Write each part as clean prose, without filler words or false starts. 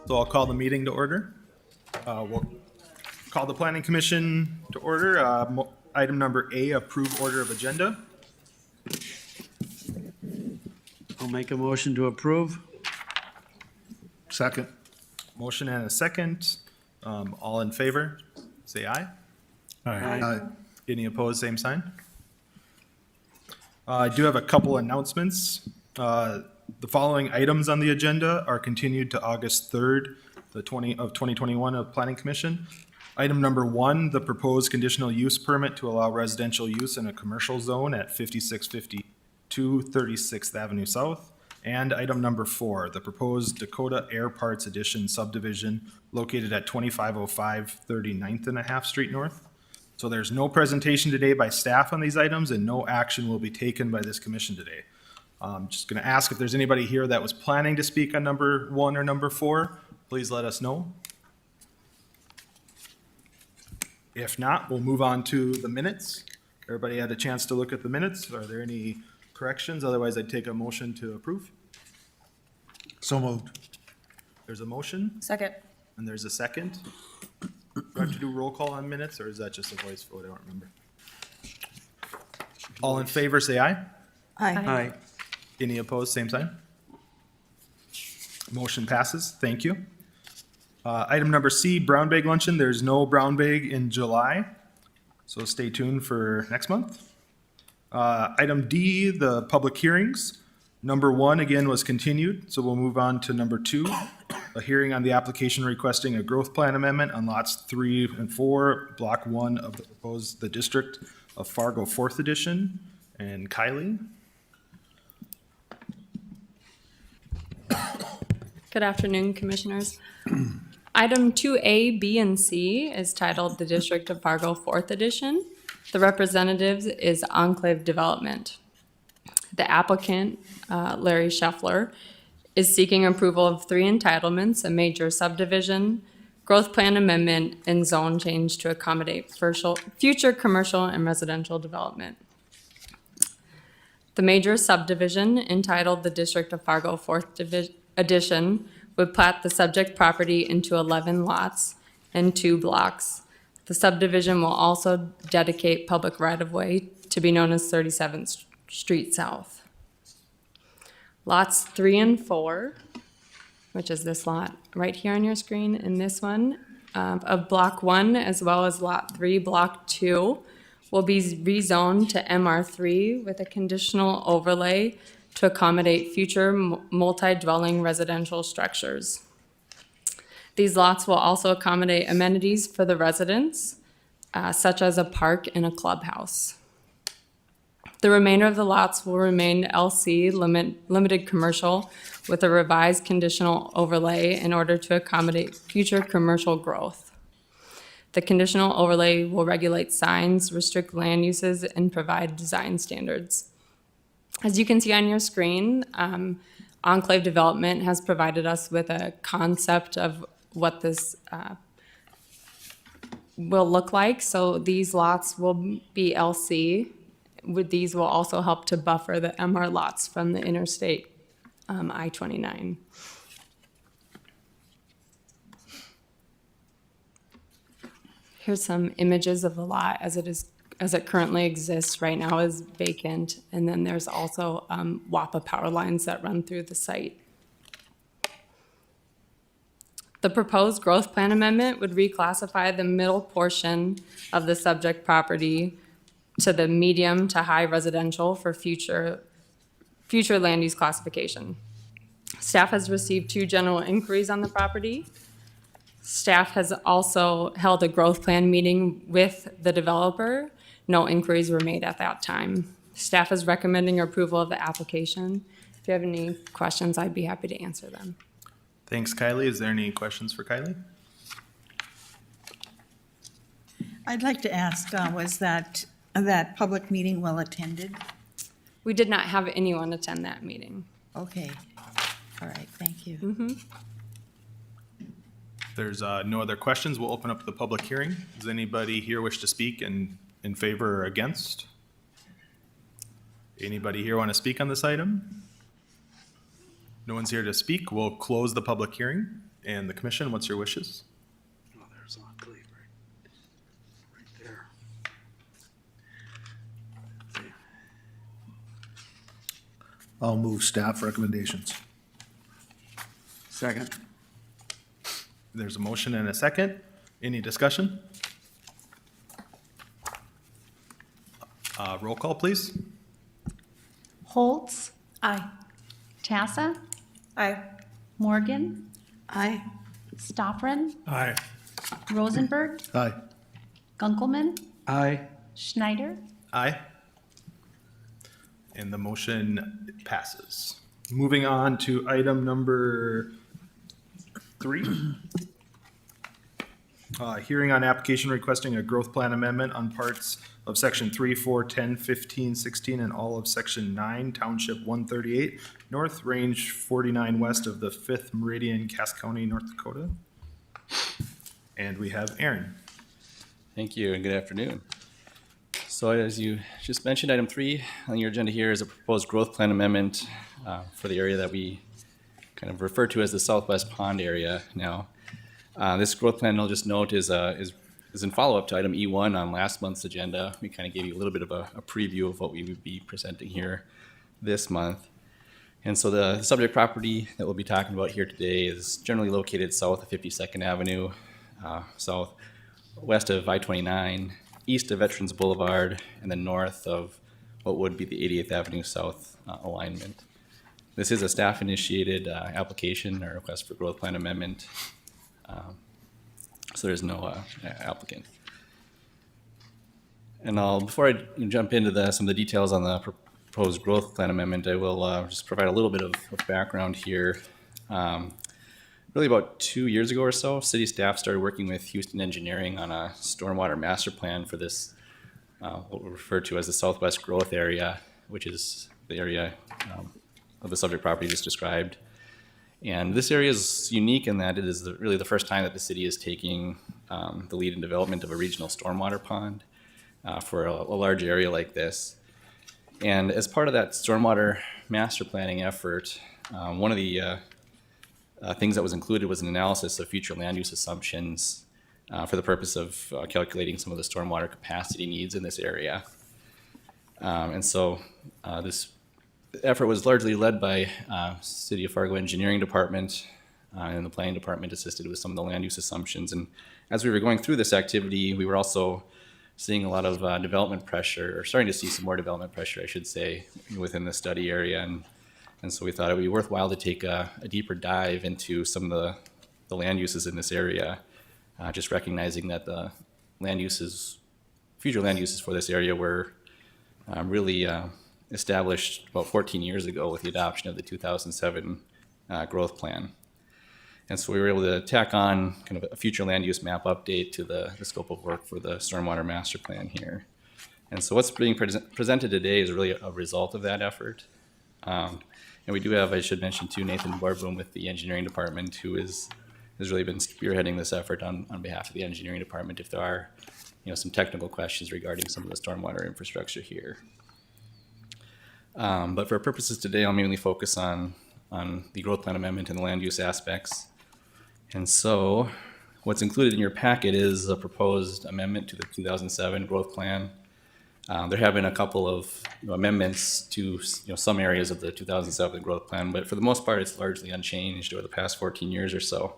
So I'll call the meeting to order. We'll call the Planning Commission to order. Item number A, approve order of agenda. I'll make a motion to approve. Second. Motion and a second. All in favor, say aye. Aye. Any opposed, same sign. I do have a couple announcements. The following items on the agenda are continued to August 3rd, of 2021 of Planning Commission. Item number 1, the proposed conditional use permit to allow residential use in a commercial zone at 5652 36th Avenue South. And item number 4, the proposed Dakota Air Parts Edition subdivision located at 2505 39th and a half Street North. So there's no presentation today by staff on these items and no action will be taken by this commission today. I'm just going to ask if there's anybody here that was planning to speak on number 1 or number 4, please let us know. If not, we'll move on to the minutes. Everybody had a chance to look at the minutes. Are there any corrections? Otherwise, I'd take a motion to approve. So moved. There's a motion Second. and there's a second. Do I have to do roll call on minutes or is that just a voice vote? I don't remember. All in favor, say aye. Aye. Any opposed, same sign. Motion passes. Thank you. Item number C, brown bag luncheon. There's no brown bag in July, so stay tuned for next month. Item D, the public hearings. Number 1, again, was continued, so we'll move on to number 2, a hearing on the application requesting a growth plan amendment on lots 3 and 4, block 1 of the district of Fargo 4th edition. And Kylie? Good afternoon, Commissioners. Item 2A, B, and C is titled the District of Fargo 4th Edition. The representatives is Enclave Development. The applicant, Larry Scheffler, is seeking approval of 3 entitlements, a major subdivision, growth plan amendment, and zone change to accommodate future commercial and residential development. The major subdivision, entitled the District of Fargo 4th Edition, would plat the subject property into 11 lots and 2 blocks. The subdivision will also dedicate public right-of-way to be known as 37th Street South. Lots 3 and 4, which is this lot right here on your screen and this one, of Block 1 as well as Lot 3, Block 2, will be rezoned to MR3 with a conditional overlay to accommodate future multi-dwelling residential structures. These lots will also accommodate amenities for the residents, such as a park and a clubhouse. The remainder of the lots will remain LC, limited commercial, with a revised conditional overlay in order to accommodate future commercial growth. The conditional overlay will regulate signs, restrict land uses, and provide design standards. As you can see on your screen, Enclave Development has provided us with a concept of what this will look like. So these lots will be LC. These will also help to buffer the MR lots from the interstate I-29. Here's some images of the lot as it currently exists right now is vacant. And then there's also WAPA power lines that run through the site. The proposed growth plan amendment would reclassify the middle portion of the subject property to the medium to high residential for future land use classification. Staff has received 2 general inquiries on the property. Staff has also held a growth plan meeting with the developer. No inquiries were made at that time. Staff is recommending approval of the application. If you have any questions, I'd be happy to answer them. Thanks, Kylie. Is there any questions for Kylie? I'd like to ask, was that public meeting well attended? We did not have anyone attend that meeting. Okay, all right, thank you. If there's no other questions, we'll open up the public hearing. Does anybody here wish to speak in favor or against? Anybody here want to speak on this item? No one's here to speak. We'll close the public hearing And the commission, what's your wishes? Oh, there's Enclave right there. I'll move staff recommendations. Second. There's a motion and a second. Any discussion? Roll call, please. Holtz, Aye. Tassa, Aye. Morgan, Aye. Stoffren, Aye. Rosenberg, Aye. Gunkelman, Aye. Schneider, Aye. And the motion passes. Moving on to item number 3. Hearing on application requesting a growth plan amendment on parts of section 3, 4, 10, 15, 16, and all of section 9, township 138, north, range 49 west of the 5th meridian, Cass County, North Dakota. And we have Aaron. Thank you and good afternoon. So as you just mentioned, item 3 on your agenda here is a proposed growth plan amendment for the area that we kind of refer to as the Southwest Pond area now. This growth plan, I'll just note, is in follow-up to item E1 on last month's agenda. We kind of gave you a little bit of a preview of what we would be presenting here this month. And so the subject property that we'll be talking about here today is generally located south of 52nd Avenue, southwest of I-29, east of Veterans Boulevard, and then north of what would be the 88th Avenue South alignment. This is a staff-initiated application or request for growth plan amendment. So there's no applicant. And before I jump into some of the details on the proposed growth plan amendment, I will just provide a little bit of background here. Really about 2 years ago or so, city staff started working with Houston Engineering on a stormwater master plan for this, what we refer to as the Southwest Growth Area, which is the area of the subject property just described. And this area is unique in that it is really the first time that the city is taking the lead in development of a regional stormwater pond for a large area like this. And as part of that stormwater master planning effort, one of the things that was included was an analysis of future land use assumptions for the purpose of calculating some of the stormwater capacity needs in this area. And so this effort was largely led by City of Fargo Engineering Department, and the Planning Department assisted with some of the land use assumptions. And as we were going through this activity, we were also seeing a lot of development pressure, or starting to see some more development pressure, I should say, within the study area. And so we thought it would be worthwhile to take a deeper dive into some of the land uses in this area, just recognizing that the future land uses for this area were really established about 14 years ago with the adoption of the 2007 growth plan. And so we were able to tack on kind of a future land use map update to the scope of work for the stormwater master plan here. And so what's being presented today is really a result of that effort. And we do have, I should mention too, Nathan Barboom with the engineering department, who has really been spearheading this effort on behalf of the engineering department if there are some technical questions regarding some of the stormwater infrastructure here. But for our purposes today, I'll mainly focus on the growth plan amendment and the land use aspects. And so what's included in your packet is a proposed amendment to the 2007 growth plan. There have been a couple of amendments to some areas of the 2007 growth plan, but for the most part, it's largely unchanged over the past 14 years or so.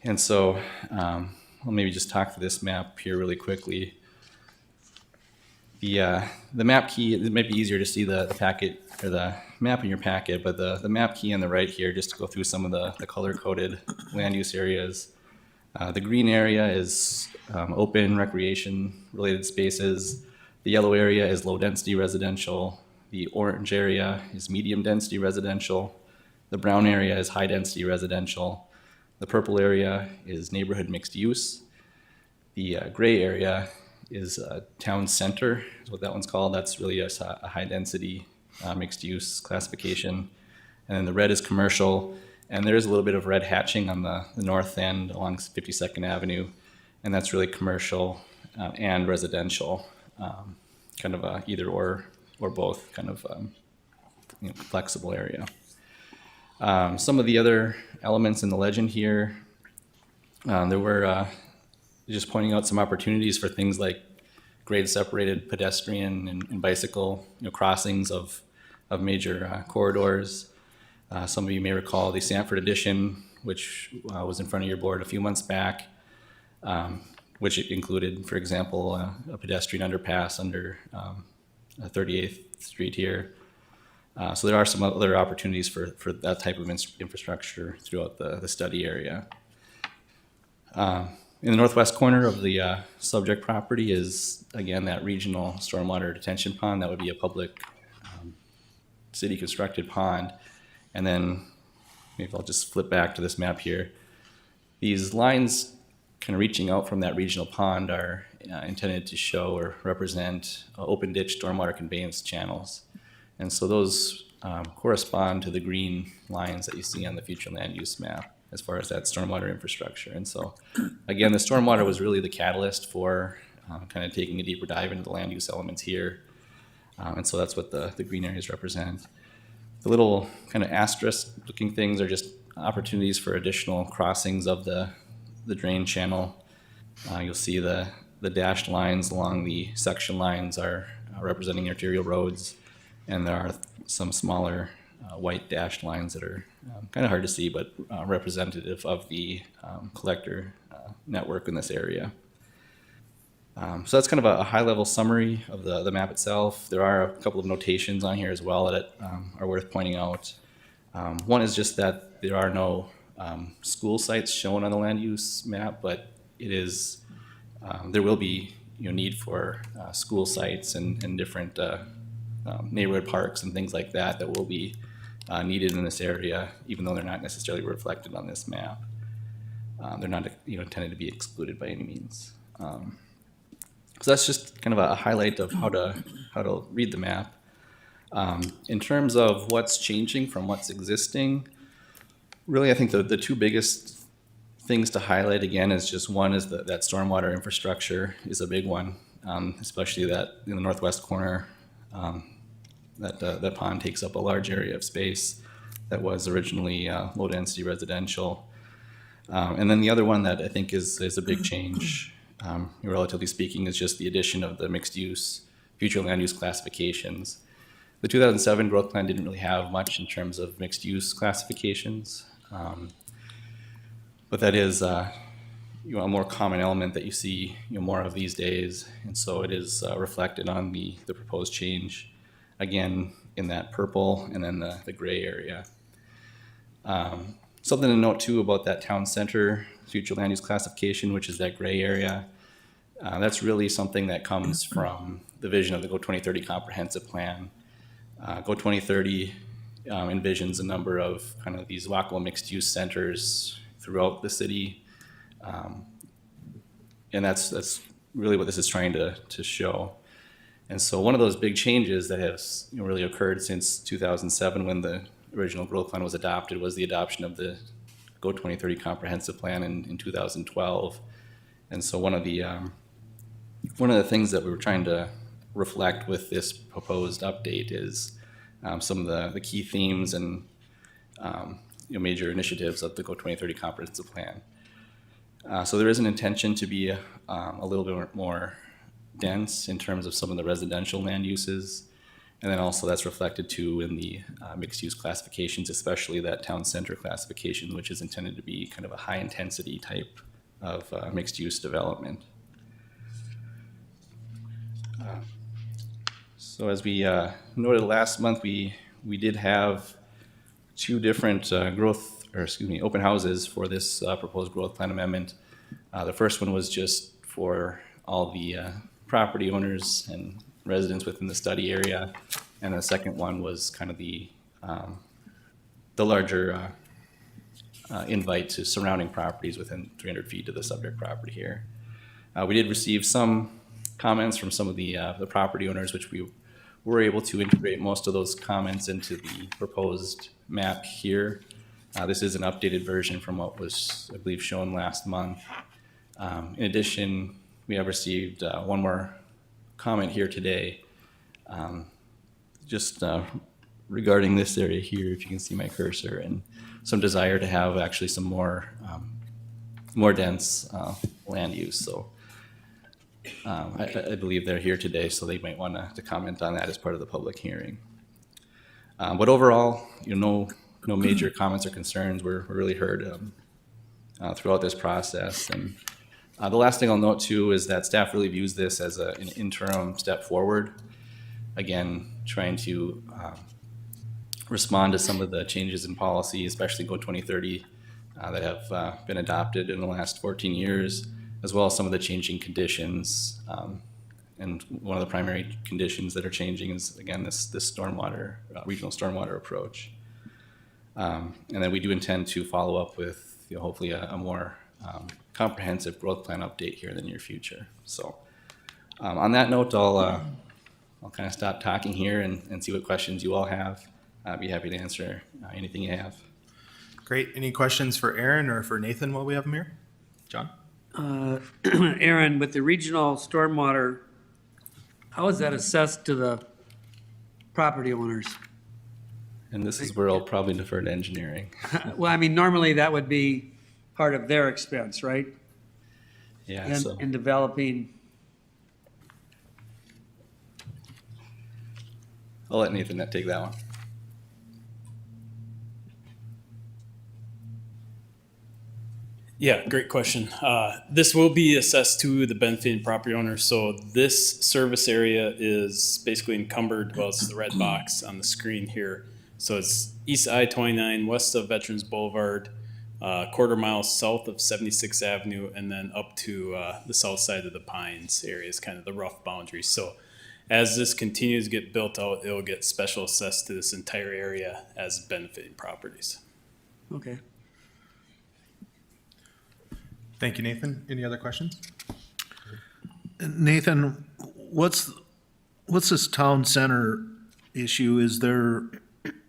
And so I'll maybe just talk through this map here really quickly. The map key, it might be easier to see the packet or the map in your packet, but the map key on the right here, just to go through some of the color-coded land use areas. The green area is open recreation-related spaces. The yellow area is low-density residential. The orange area is medium-density residential. The brown area is high-density residential. The purple area is neighborhood mixed use. The gray area is town center, is what that one's called. That's really a high-density mixed use classification. And then the red is commercial, and there is a little bit of red hatching on the north end along 52nd Avenue, and that's really commercial and residential, kind of either or both, kind of flexible area. Some of the other elements in the legend here, there were just pointing out some opportunities for things like grade separated pedestrian and bicycle crossings of major corridors. Some of you may recall the Sanford edition, which was in front of your board a few months back, which included, for example, a pedestrian underpass under 38th Street here. So there are some other opportunities for that type of infrastructure throughout the study area. In the northwest corner of the subject property is, again, that regional stormwater detention pond. That would be a public city-constructed pond. And then maybe I'll just flip back to this map here. These lines kind of reaching out from that regional pond are intended to show or represent open ditch stormwater conveyance channels. And so those correspond to the green lines that you see on the future land use map as far as that stormwater infrastructure. And so, again, the stormwater was really the catalyst for kind of taking a deeper dive into the land use elements here. And so that's what the green areas represent. The little kind of asterisk looking things are just opportunities for additional crossings of the drain channel. You'll see the dashed lines along the section lines are representing arterial roads, and there are some smaller white dashed lines that are kind of hard to see, but representative of the collector network in this area. So that's kind of a high-level summary of the map itself. There are a couple of notations on here as well that are worth pointing out. One is just that there are no school sites shown on the land use map, but it is there will be need for school sites and different neighborhood parks and things like that will be needed in this area, even though they're not necessarily reflected on this map. They're not intended to be excluded by any means. So that's just kind of a highlight of how to read the map. In terms of what's changing from what's existing, really I think the two biggest things to highlight again is just one is that stormwater infrastructure is a big one, especially that in the northwest corner. That pond takes up a large area of space that was originally low density residential. And then the other one that I think is a big change, relatively speaking, is just the addition of the mixed use, future land use classifications. The 2007 growth plan didn't really have much in terms of mixed use classifications, but that is a more common element that you see more of these days, and so it is reflected on the proposed change, again in that purple and then the gray area. Something to note too about that town center future land use classification, which is that gray area. That's really something that comes from the vision of the Go 2030 comprehensive plan. Go 2030 envisions a number of kind of these walkable mixed use centers throughout the city. And that's really what this is trying to show. And so one of those big changes that has really occurred since 2007 when the original growth plan was adopted was the adoption of the Go 2030 comprehensive plan in 2012. And so one of the things that we were trying to reflect with this proposed update is some of the key themes and major initiatives of the Go 2030 comprehensive plan. So there is an intention to be a little bit more dense in terms of some of the residential land uses. And then also that's reflected too in the mixed use classifications, especially that town center classification, which is intended to be kind of a high intensity type of mixed use development. So as we noted last month, we did have two different open houses for this proposed growth plan amendment. The first one was just for all the property owners and residents within the study area, and the second one was kind of the larger invite to surrounding properties within 300 feet of the subject property here. We did receive some comments from some of the property owners, which we were able to integrate most of those comments into the proposed map here. This is an updated version from what was, I believe, shown last month. In addition, we have received one more comment here today, just regarding this area here, if you can see my cursor, and some desire to have actually some more dense land use. So I believe they're here today, so they might want to comment on that as part of the public hearing. But overall, no major comments or concerns were really heard throughout this process. And the last thing I'll note too is that staff really views this as an interim step forward. Again, trying to respond to some of the changes in policy, especially Go 2030, that have been adopted in the last 14 years, as well as some of the changing conditions. And one of the primary conditions that are changing is, again, this stormwater, regional stormwater approach. And then we do intend to follow up with, hopefully a more comprehensive growth plan update here in the near future. So on that note, I'll kind of stop talking here and see what questions you all have. I'd be happy to answer anything you have. Great. Any questions for Aaron or for Nathan while we have him here? John? Aaron, with the regional stormwater, how is that assessed to the property owners? And this is where I'll probably defer to engineering. Well, I mean, normally that would be part of their expense, right? Yeah, so In developing, I'll let Nathan take that one. Yeah, great question. This will be assessed to the benefiting property owner. So this service area is basically encumbered, well, it's the red box on the screen here. So it's east I-29, west of Veterans Boulevard, quarter mile south of 76th Avenue, and then up to the south side of the Pines area is kind of the rough boundary. So as this continues to get built out, it'll get special assessed to this entire area as benefiting properties. okay. Thank you, Nathan. Any other questions? Nathan, what's this town center issue? Is there,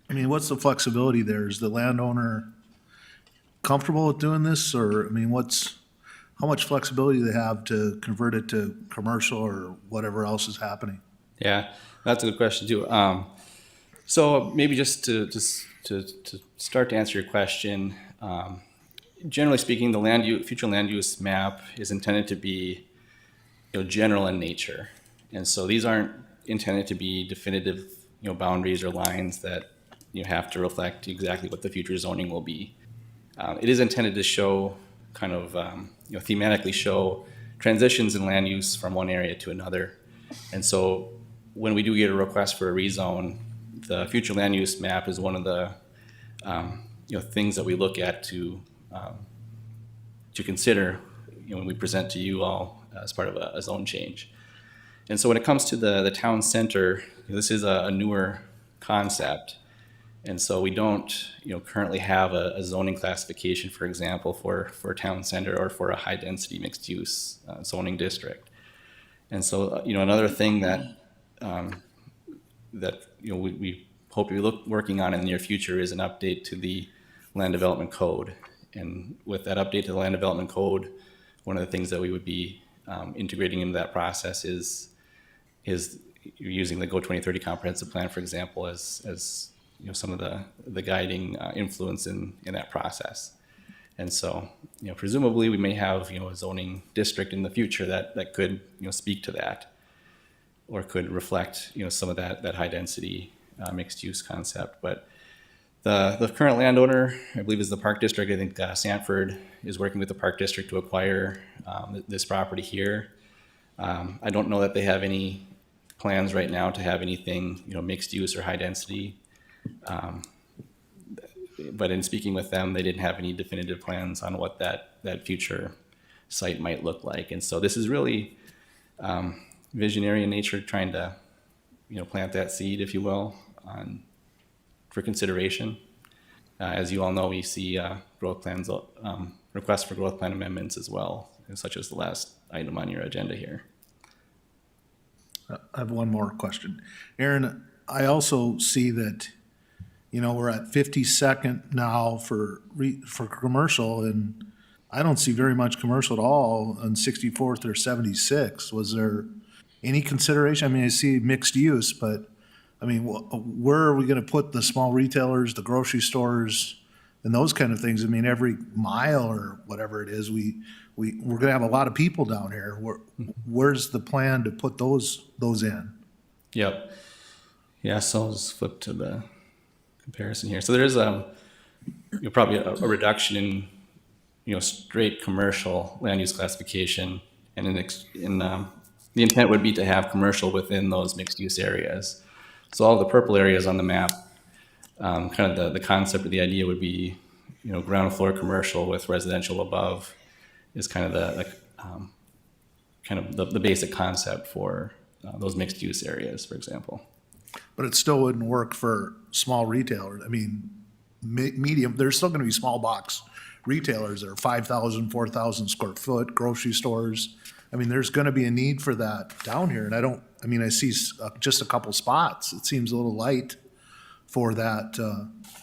I mean, what's the flexibility there? Is the landowner comfortable with doing this? Or, I mean, how much flexibility do they have to convert it to commercial or whatever else is happening? Yeah, that's a good question too. So maybe just to start to answer your question, generally speaking, the future land use map is intended to be, general in nature, and so these aren't intended to be definitive, boundaries or lines that have to reflect exactly what the future zoning will be. It is intended to show kind of, thematically show transitions in land use from one area to another, and so when we do get a request for a rezone, the future land use map is one of the things that we look at to consider when we present to you all as part of a zone change. And so when it comes to the town center, this is a newer concept, and so we don't currently have a zoning classification, for example, for town center or for a high density mixed use zoning district. And so another thing that we hope to be working on in the near future is an update to the land development code. And with that update to the land development code, one of the things that we would be integrating into that process is using the Go 2030 comprehensive plan, for example, as some of the guiding influence in that process. And so, presumably we may have a zoning district in the future that could speak to that, or could reflect some of that high density mixed use concept. But the current landowner, I believe, is the Park District. I think Sanford is working with the Park District to acquire this property here. I don't know that they have any plans right now to have anything, mixed use or high density. But in speaking with them, they didn't have any definitive plans on what that future site might look like. And so this is really visionary in nature, trying to, plant that seed, if you will, for consideration. As you all know, we see growth plans, requests for growth plan amendments as well, such as the last item on your agenda here. I have one more question. Aaron, I also see that, we're at 52nd now for commercial, and I don't see very much commercial at all on 64th or 76. Was there any consideration? I mean, I see mixed use, but I mean, where are we gonna put the small retailers, the grocery stores, and those kind of things? I mean, every mile or whatever it is, we're gonna have a lot of people down here. Where's the plan to put those in? Yep. Yeah, so I'll just flip to the comparison here. So there is probably a reduction in straight commercial land use classification, and the intent would be to have commercial within those mixed use areas. So all the purple areas on the map, kind of the concept or the idea would be, ground floor commercial with residential above is kind of the basic concept for those mixed use areas, for example. But it still wouldn't work for small retailers. I mean, medium, there's still gonna be small box retailers that are 5,000, 4,000 square foot, grocery stores. I mean, there's gonna be a need for that down here, and I see just a couple spots. It seems a little light for that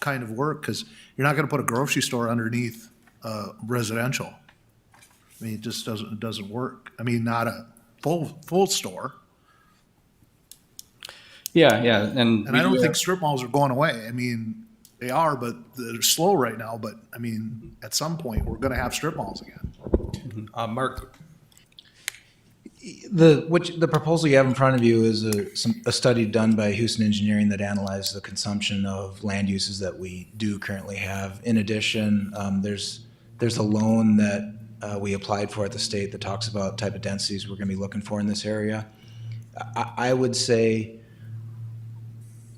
kind of work, because you're not gonna put a grocery store underneath residential. I mean, it doesn't work. I mean, not a full store. Yeah, And I don't think strip malls are going away. I mean, they are, but they're slow right now. But I mean, at some point, we're gonna have strip malls again. Mark, The proposal you have in front of you is a study done by Houston Engineering that analyzed the consumption of land uses that we do currently have. In addition, there's a loan that we applied for at the state that talks about type of densities we're going to be looking for in this area. I would say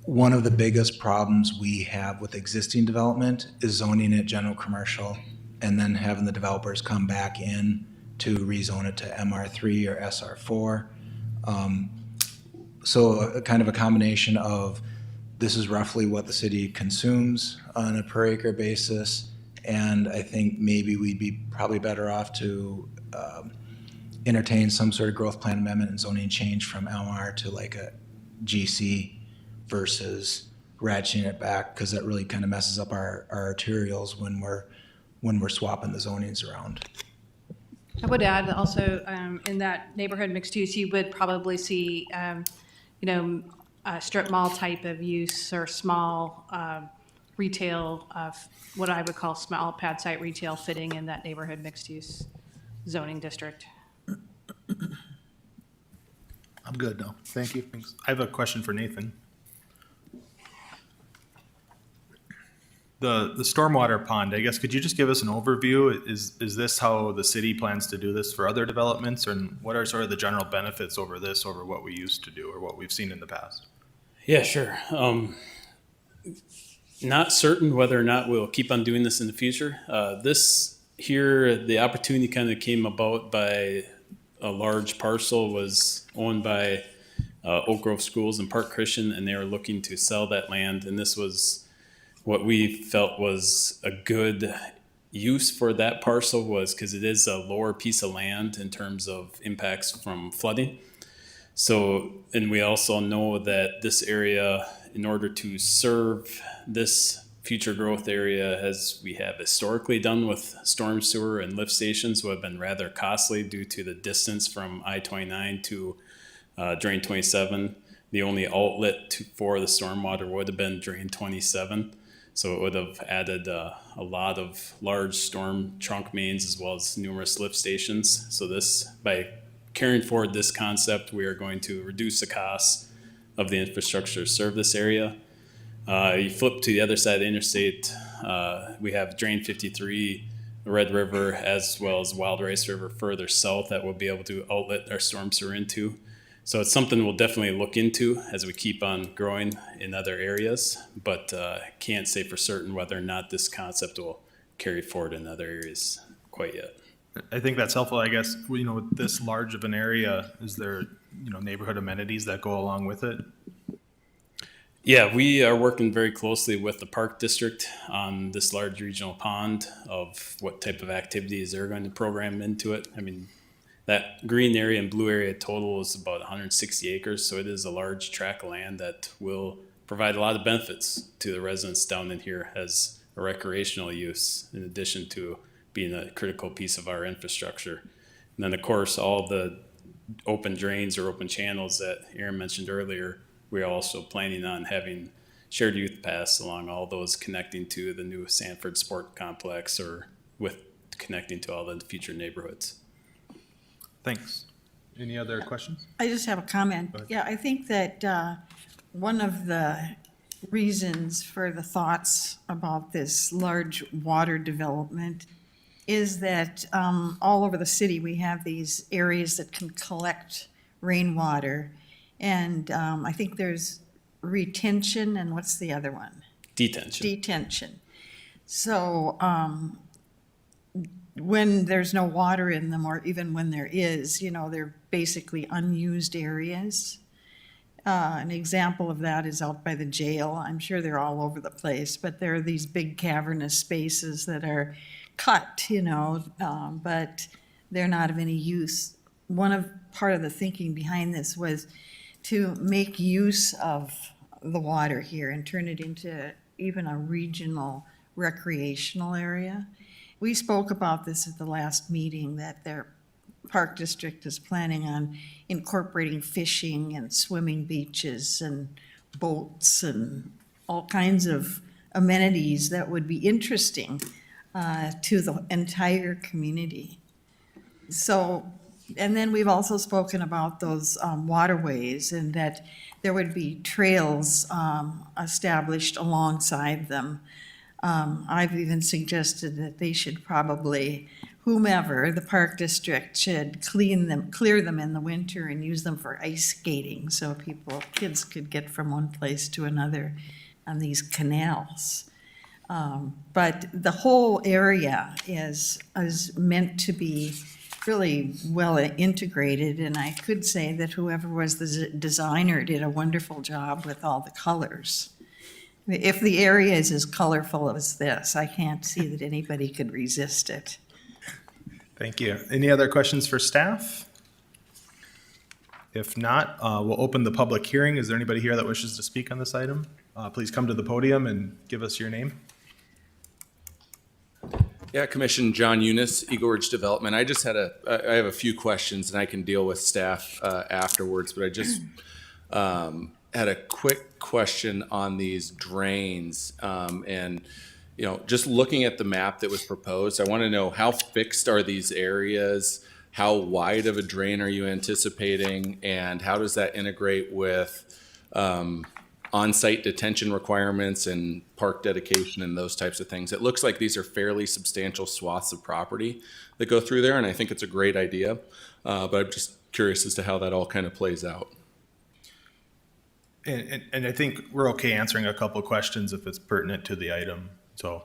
one of the biggest problems we have with existing development is zoning it general commercial and then having the developers come back in to rezone it to MR3 or SR4. So a kind of a combination of this is roughly what the city consumes on a per acre basis, and I think maybe we'd be probably better off to entertain some sort of growth plan amendment and zoning change from MR to like a GC versus ratcheting it back, because that really kind of messes up our arterials when we're swapping the zonings around. I would add also, in that neighborhood mixed use, you would probably see, a strip mall type of use or small retail, what I would call small pad site retail fitting in that neighborhood mixed use zoning district. I'm good now. Thank you. I have a question for Nathan. The stormwater pond, I guess, could you just give us an overview? Is this how the city plans to do this for other developments? And what are sort of the general benefits over what we used to do or what we've seen in the past? Yeah, sure. Not certain whether or not we'll keep on doing this in the future. This here, the opportunity kind of came about by a large parcel was owned by Oak Grove Schools and Park Christian, and they were looking to sell that land. And this was what we felt was a good use for that parcel, was because it is a lower piece of land in terms of impacts from flooding. So, and we also know that this area, in order to serve this future growth area, as we have historically done with storm sewer and lift stations, would have been rather costly due to the distance from I-29 to Drain 27. The only outlet for the stormwater would have been Drain 27. So it would have added a lot of large storm trunk mains as well as numerous lift stations. So this, by carrying forward this concept, we are going to reduce the costs of the infrastructure to serve this area. You flip to the other side of the interstate, we have Drain 53, the Red River, as well as Wild Rice River further south that we'll be able to outlet our storm sewer into. So it's something we'll definitely look into as we keep on growing in other areas, but can't say for certain whether or not this concept will carry forward in other areas quite yet. I think that's helpful, I guess, with this large of an area, is there, neighborhood amenities that go along with it? Yeah, we are working very closely with the Park District on this large regional pond of what type of activities they're going to program into it. I mean, that green area and blue area total is about 160 acres, so it is a large tract of land that will provide a lot of benefits to the residents down in here as a recreational use, in addition to being a critical piece of our infrastructure. And then, of course, all the open drains or open channels that Aaron mentioned earlier we're also planning on having shared youth paths along all those connecting to the new Sanford Sport Complex or with connecting to all the future neighborhoods. Thanks. Any other questions? I just have a comment. Yeah, I think that one of the reasons for the thoughts about this large water development is that all over the city, we have these areas that can collect rainwater. And I think there's retention, and what's the other one? Detention. Detention. So when there's no water in them, or even when there is, they're basically unused areas. An example of that is out by the jail. I'm sure they're all over the place, but there are these big cavernous spaces that are cut, but they're not of any use. Part of the thinking behind this was to make use of the water here and turn it into even a regional recreational area. We spoke about this at the last meeting, that their park district is planning on incorporating fishing and swimming beaches and boats and all kinds of amenities that would be interesting to the entire community. So, and then we've also spoken about those waterways, and that there would be trails established alongside them. I've even suggested that they should probably, whomever, the park district should clear them in the winter and use them for ice skating, so kids could get from one place to another on these canals. But the whole area is meant to be really well integrated, and I could say that whoever was the designer did a wonderful job with all the colors. If the area is as colorful as this, I can't see that anybody could resist it. Thank you. Any other questions for staff? If not, we'll open the public hearing. Is there anybody here that wishes to speak on this item? Please come to the podium and give us your name. Yeah, Commission John Eunice, Eagle Ridge Development. I just had I have a few questions, and I can deal with staff afterwards, but I just had a quick question on these drains. And, just looking at the map that was proposed, I want to know, how fixed are these areas? How wide of a drain are you anticipating? And how does that integrate with on-site detention requirements and park dedication and those types of things? It looks like these are fairly substantial swaths of property that go through there, and I think it's a great idea. But I'm just curious as to how that all kind of plays out. And I think we're okay answering a couple of questions if it's pertinent to the item. So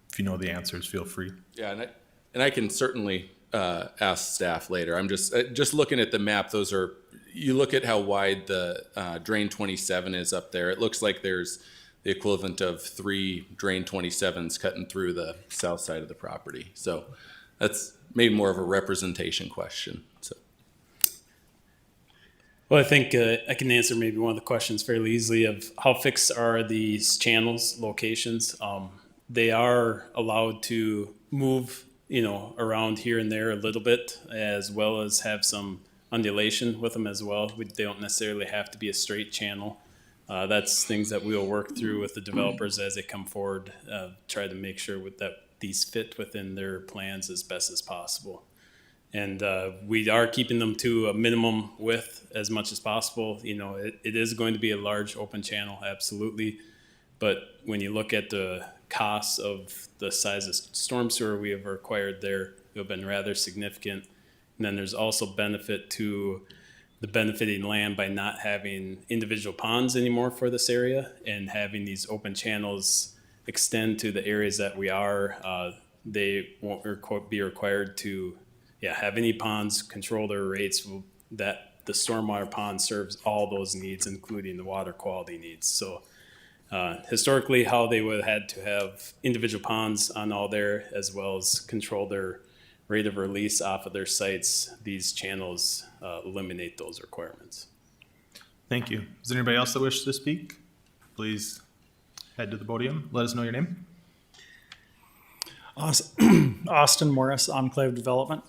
if you know the answers, feel free. Yeah, and I can certainly ask staff later. I'm just looking at the map. You look at how wide the drain 27 is up there. It looks like there's the equivalent of 3 drain 27s cutting through the south side of the property. So that's maybe more of a representation question. So. Well, I think I can answer maybe one of the questions fairly easily of how fixed are these channels, locations. They are allowed to move, around here and there a little bit, as well as have some undulation with them as well. They don't necessarily have to be a straight channel. That's things that we'll work through with the developers as they come forward, try to make sure that these fit within their plans as best as possible. And we are keeping them to a minimum width as much as possible. It is going to be a large open channel, absolutely. But when you look at the costs of the size of storm sewer we have required there, have been rather significant. And then there's also benefit to the benefiting land by not having individual ponds anymore for this area and having these open channels extend to the areas that we are. They won't be required to have any ponds, control their rates. That the stormwater pond serves all those needs, including the water quality needs. So historically, how they would have had to have individual ponds on all there, as well as control their rate of release off of their sites, these channels eliminate those requirements. Thank you. Is there anybody else that wishes to speak? Please head to the podium. Let us know your name. Austin Morris, Enclave Development.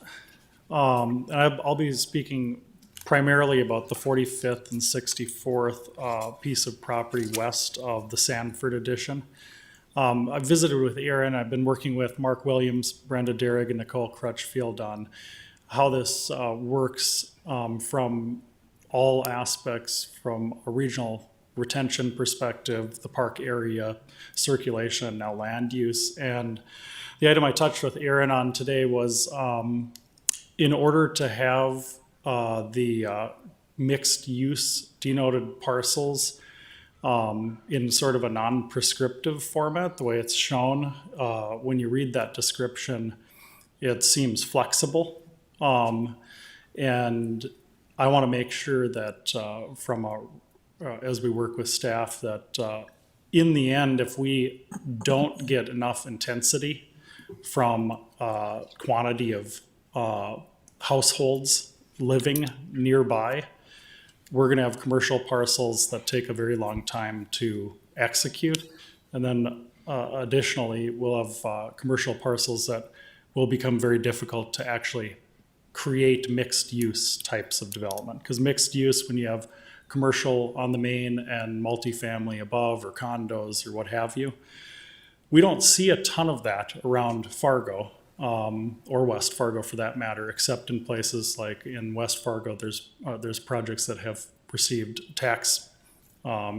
And I'll be speaking primarily about the 45th and 64th piece of property west of the Sanford addition. I've visited with Aaron. I've been working with Mark Williams, Brenda Derrig, and Nicole Crutchfield on how this works from all aspects, from a regional retention perspective, the park area, circulation, and now land use. And the item I touched with Aaron on today was in order to have the mixed use denoted parcels in sort of a non-prescriptive format, the way it's shown, when you read that description, it seems flexible. And I want to make sure that as we work with staff, that in the end, if we don't get enough intensity from quantity of households living nearby, we're going to have commercial parcels that take a very long time to execute. And then additionally, we'll have commercial parcels that will become very difficult to actually create mixed use types of development. Because mixed use, when you have commercial on the main and multifamily above, or condos or what have you, we don't see a ton of that around Fargo, or West Fargo for that matter, except in places like in West Fargo, there's projects that have received tax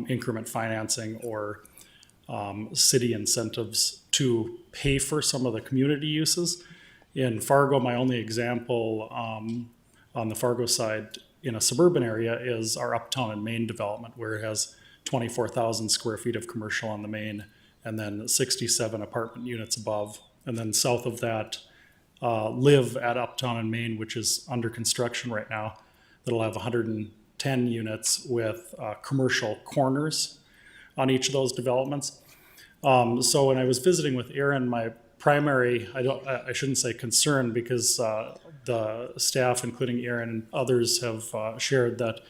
increment financing or city incentives to pay for some of the community uses. In Fargo, my only example on the Fargo side in a suburban area is our Uptown and Main development, where it has 24,000 square feet of commercial on the main and then 67 apartment units above. And then south of that, live at Uptown and Main, which is under construction right now. That'll have 110 units with commercial corners on each of those developments. So when I was visiting with Aaron, my primary, I shouldn't say concern, because the staff, including Aaron and others, have shared that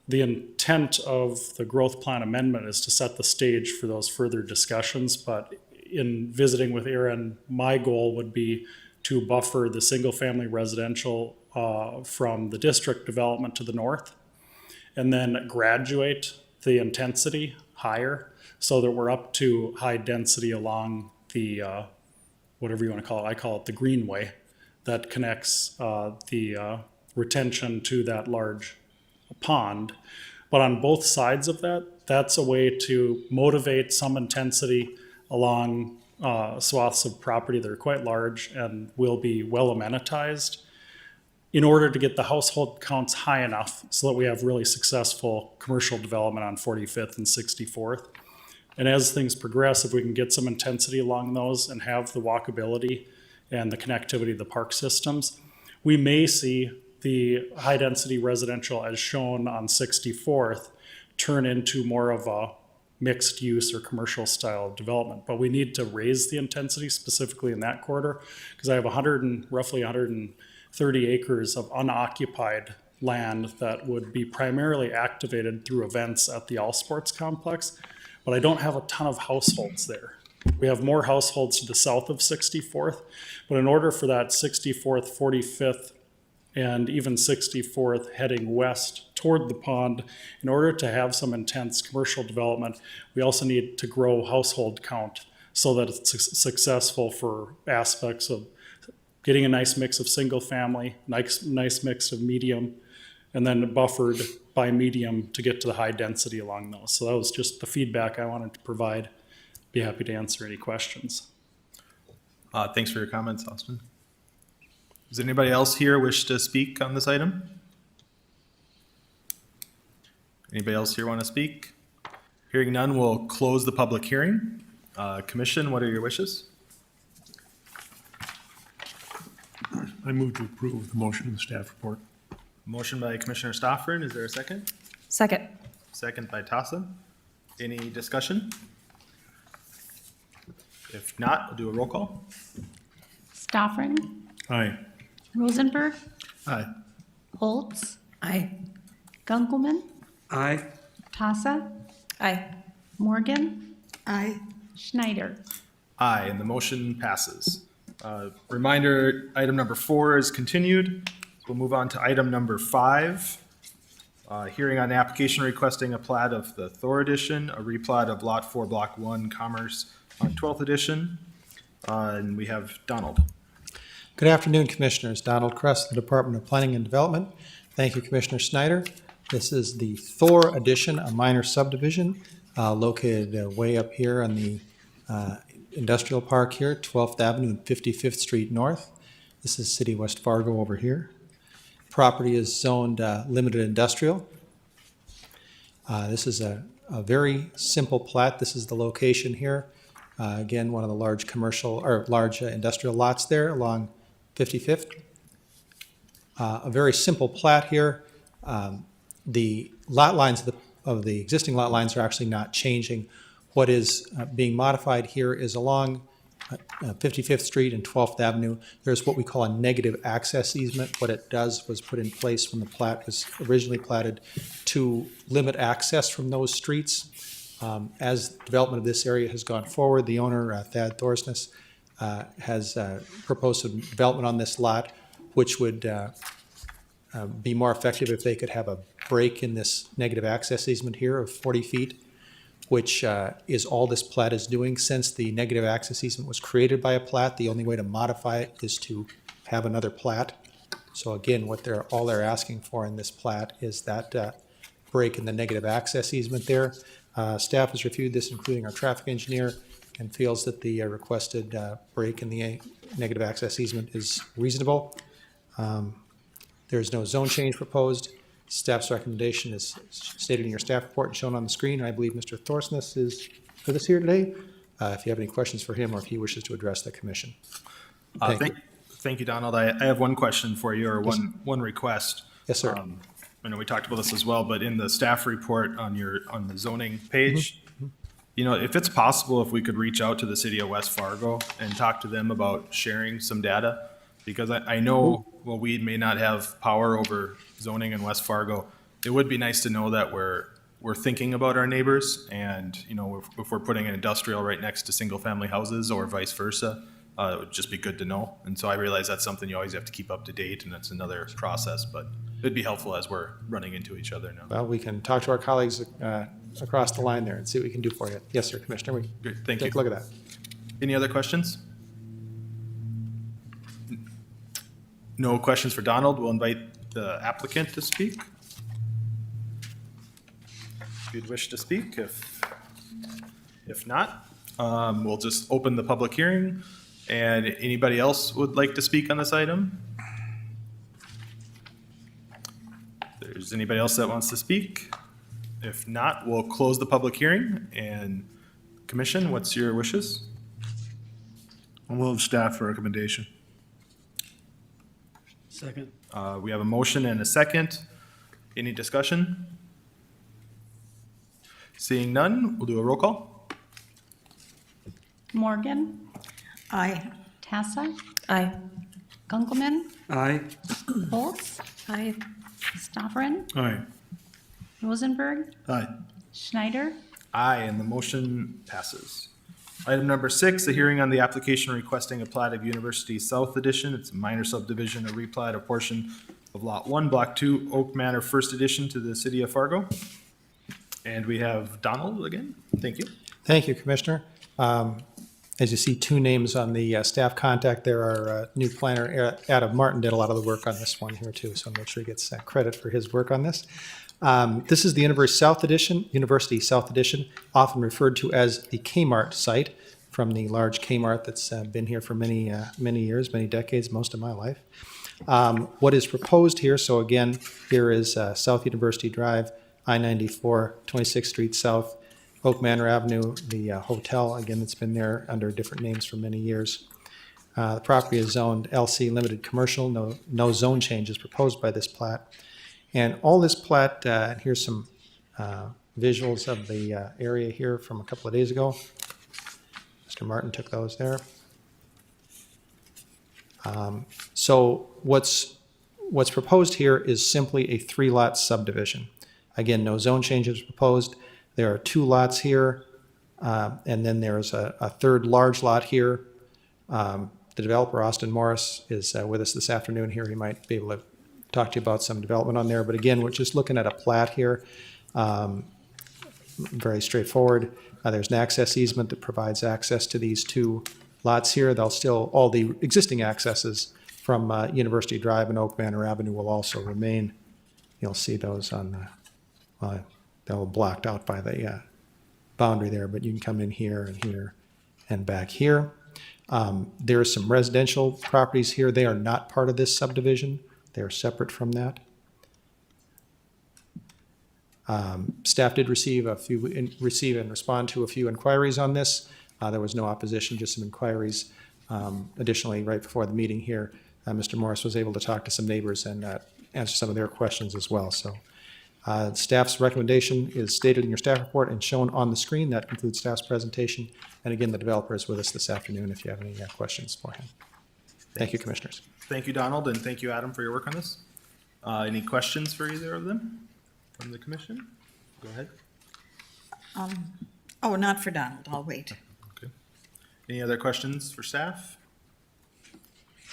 the intent of the growth plan amendment is to set the stage for those further discussions. But in visiting with Aaron, my goal would be to buffer the single family residential from the district development to the north, and then graduate the intensity higher so that we're up to high density along the whatever you want to call it. I call it the greenway that connects the retention to that large pond. But on both sides of that, that's a way to motivate some intensity along swaths of property that are quite large and will be well amenitized, in order to get the household counts high enough so that we have really successful commercial development on 45th and 64th. And as things progress, if we can get some intensity along those and have the walkability and the connectivity of the park systems, we may see the high density residential as shown on 64th turn into more of a mixed use or commercial style development. But we need to raise the intensity specifically in that corridor, because I have roughly 130 acres of unoccupied land that would be primarily activated through events at the All Sports Complex. But I don't have a ton of households there. We have more households to the south of 64th, but in order for that 64th, 45th, and even 64th heading west toward the pond, in order to have some intense commercial development, we also need to grow household count so that it's successful for aspects of getting a nice mix of single family, nice mix of medium, and then buffered by medium to get to the high density along those. So that was just the feedback I wanted to provide. Be happy to answer any questions. Thanks for your comments, Austin. Does anybody else here wish to speak on this item? Anybody else here want to speak? Hearing none, we'll close the public hearing. Commission, what are your wishes? I move to approve the motion in the staff report. Motion by Commissioner Stoffren. Is there a second? Second. Second by Tassa. Any discussion? If not, we'll do a roll call. Stoffren, Aye. Rosenberg, Aye. Holtz, Aye. Gunkelman, Aye. Tassa, Aye. Morgan, Aye. Schneider. Aye, and the motion passes. Reminder, item number 4 is continued. We'll move on to item number 5. Hearing on the application requesting a plat of the Thor Edition, a replat of Lot 4, Block 1, Commerce on 12th Edition. And we have Donald. Good afternoon, Commissioners. Donald Kress, the Department of Planning and Development. Thank you, Commissioner Snyder. This is the Thor Edition, a minor subdivision located way up here on the industrial park here, 12th Avenue and 55th Street North. This is City West Fargo over here. Property is zoned limited industrial. This is a very simple plat. This is the location here. Again, one of the large commercial or large industrial lots there along 55th. A very simple plat here. The lot lines of the existing lot lines are actually not changing. What is being modified here is along 55th Street and 12th Avenue. There's what we call a negative access easement. What it does was put in place when the plat was originally platted to limit access from those streets. As development of this area has gone forward, the owner, Thad Thorsness, has proposed some development on this lot, which would be more effective if they could have a break in this negative access easement here of 40 feet, which is all this plat is doing. Since the negative access easement was created by a plat, the only way to modify it is to have another plat. So again, what all they're asking for in this plat is that break in the negative access easement there. Staff has reviewed this, including our traffic engineer, and feels that the requested break in the negative access easement is reasonable. There's no zone change proposed. Staff's recommendation is stated in your staff report and shown on the screen. I believe Mr. Thorsness is with us here today. If you have any questions for him or if he wishes to address the commission. Thank you, Donald. I have one question for you, or one request. Yes, sir. I know we talked about this as well, but in the staff report on the zoning page, you know, if it's possible, if we could reach out to the city of West Fargo and talk to them about sharing some data, because I know, while we may not have power over zoning in West Fargo, it would be nice to know that we're thinking about our neighbors, and, you know, if we're putting an industrial right next to single-family houses or vice versa, it would just be good to know. And so I realize that's something you always have to keep up to date, and it's another process, but it'd be helpful as we're running into each other now. Well, we can talk to our colleagues across the line there and see what we can do for you. Yes, sir, Commissioner. Great, thank you. Take a look at that. Any other questions? No questions for Donald. We'll invite the applicant to speak. If you'd wish to speak, if not, we'll just open the public hearing. And anybody else would like to speak on this item? If there's anybody else that wants to speak? If not, we'll close the public hearing. And Commission, what's your wishes? I'll move staff recommendation. Second. We have a motion and a second. Any discussion? Seeing none, we'll do a roll call. Morgan, Aye. Tassa, Aye. Gunkelman, Aye. Foltz, Aye. Stoffren, Aye. Rosenberg, Aye. Schneider, Aye, and the motion passes. Item number 6, a hearing on the application requesting a plat of University South Edition. It's a minor subdivision, a replat of portion of Lot 1, Block 2, Oak Manor First Edition to the city of Fargo. And we have Donald again. Thank you. Thank you, Commissioner. As you see, 2 names on the staff contact, there are new planner, Adam Martin did a lot of the work on this one here too, so I'll make sure he gets credit for his work on this. This is the University South Edition, often referred to as the Kmart site, from the large Kmart that's been here for many years, many decades, most of my life. What is proposed here, so again, here is South University Drive, I-94, 26th Street South, Oak Manor Avenue, the hotel, again, that's been there under different names for many years. The property is zoned LC Limited Commercial, no zone change is proposed by this plat. And all this plat, and here's some visuals of the area here from a couple of days ago. Mr. Martin took those there. So what's proposed here is simply a 3-lot subdivision. Again, no zone changes proposed. There are 2 lots here, and then there's a 3rd large lot here. The developer, Austin Morris, is with us this afternoon here. He might be able to talk to you about some development on there. But again, we're just looking at a plat here. Very straightforward. There's an access easement that provides access to these two lots here. They'll still, all the existing accesses from University Drive and Oak Manor Avenue will also remain. You'll see those on the, they'll blocked out by the boundary there, but you can come in here and back here. There are some residential properties here. They are not part of this subdivision. They are separate from that. Staff did receive and respond to a few inquiries on this. There was no opposition, just some inquiries. Additionally, right before the meeting here, Mr. Morris was able to talk to some neighbors and answer some of their questions as well. So staff's recommendation is stated in your staff report and shown on the screen. That concludes staff's presentation. And again, the developer is with us this afternoon if you have any questions for him. Thank you, Commissioners. Thank you, Donald, and thank you, Adam, for your work on this. Any questions for either of them from the commission? Go ahead. Oh, not for Donald, I'll wait. Okay. Any other questions for staff?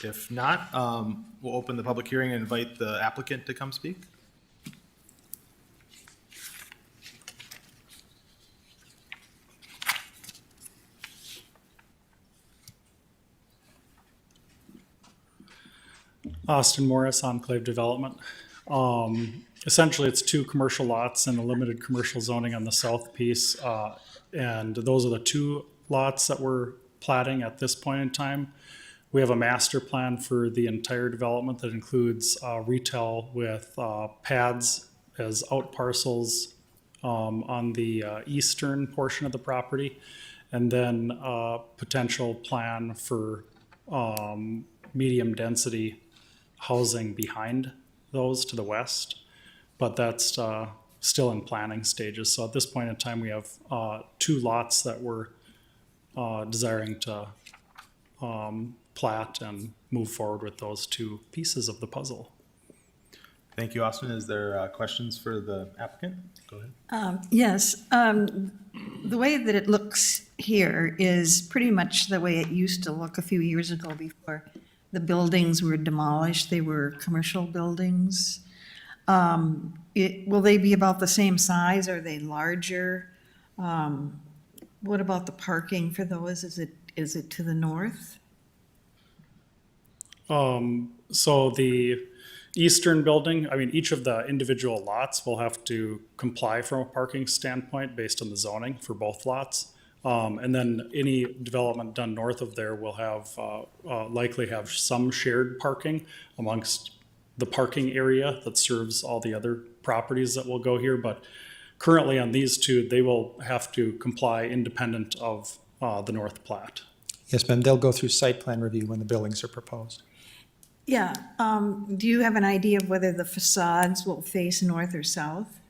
If not, we'll open the public hearing and invite the applicant to come speak. Austin Morris, Enclave Development. Essentially, it's two commercial lots and a limited commercial zoning on the south piece. And those are the two lots that we're platting at this point in time. We have a master plan for the entire development that includes retail with pads as out parcels on the eastern portion of the property. And then a potential plan for medium density housing behind those to the west. But that's still in planning stages. So at this point in time, we have two lots that we're desiring to plat and move forward with those two pieces of the puzzle. Thank you, Austin. Is there questions for the applicant? Go ahead. Yes, the way that it looks here is pretty much the way it used to look a few years ago before the buildings were demolished. They were commercial buildings. Will they be about the same size? Are they larger? What about the parking for those? Is it to the north? So the eastern building, I mean, each of the individual lots will have to comply from a parking standpoint based on the zoning for both lots. And then any development done north of there will have, likely have some shared parking amongst the parking area that serves all the other properties that will go here. But currently on these two, they will have to comply independent of the north plat. Yes, ma'am. They'll go through site plan review when the buildings are proposed. Yeah, do you have an idea of whether the facades will face north or south?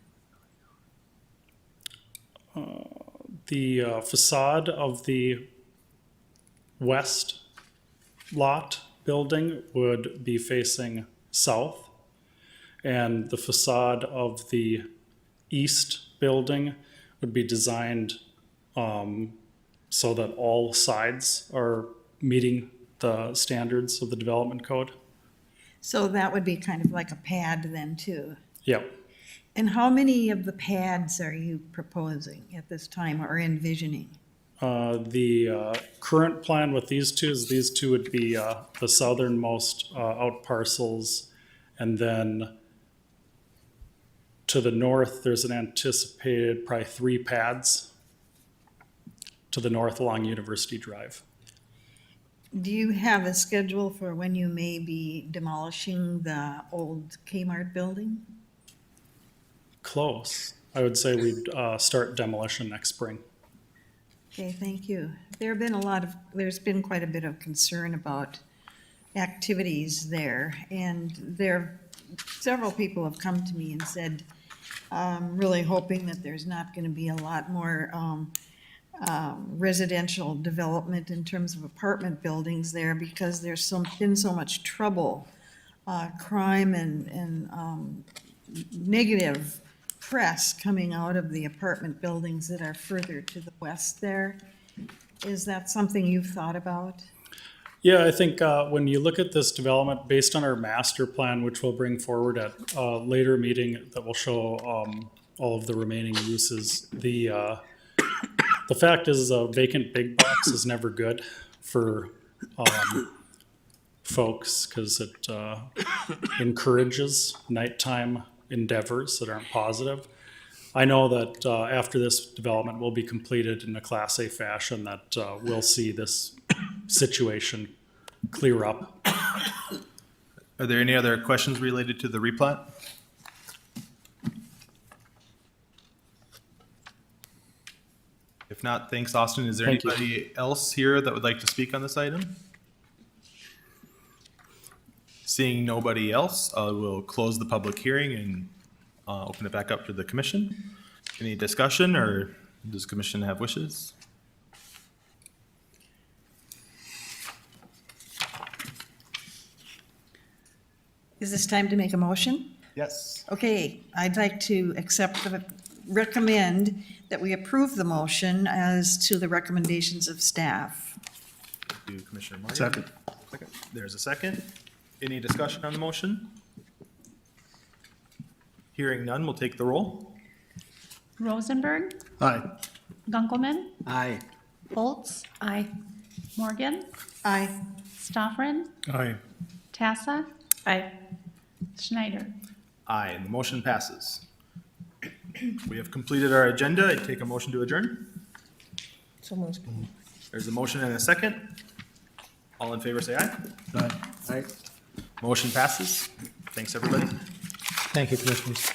The facade of the west lot building would be facing south, and the facade of the east building would be designed so that all sides are meeting the standards of the development code. So that would be kind of like a pad then too. Yep. And how many of the pads are you proposing at this time or envisioning? The current plan with these two is these two would be the southernmost out parcels, and then to the north, there's an anticipated probably 3 pads to the north along University Drive. Do you have a schedule for when you may be demolishing the old Kmart building? Close. I would say we'd start demolition next spring. Okay, thank you. There's been quite a bit of concern about activities there, and several people have come to me and said, really hoping that there's not gonna be a lot more residential development in terms of apartment buildings there, because there's been so much trouble, crime and negative press coming out of the apartment buildings that are further to the west there. Is that something you've thought about? Yeah, I think when you look at this development, based on our master plan, which we'll bring forward at a later meeting that will show all of the remaining uses, the fact is a vacant big box is never good for folks because it encourages nighttime endeavors that aren't positive. I know that after this development will be completed in a Class A fashion, that we'll see this situation clear up. Are there any other questions related to the replat? If not, thanks, Austin. Is there Thank you. anybody else here that would like to speak on this item? Seeing nobody else, we'll close the public hearing and open it back up to the commission. Any discussion, or does the commission have wishes? Is this time to make a motion? Yes. Okay, I'd like to recommend that we approve the motion as to the recommendations of staff. Do Commissioner Martin? Second. There's a second. Any discussion on the motion? Hearing none, we'll take the roll. Rosenberg, Aye. Gunkelman, Aye. Foltz, Aye. Morgan, Aye. Stoffren, Aye. Tassa, Aye. Schneider. Aye, and the motion passes. We have completed our agenda. I take a motion to adjourn. There's a motion and a second. All in favor, say aye. Aye. Aye. Motion passes. Thanks, everybody. Thank you, Commissioners.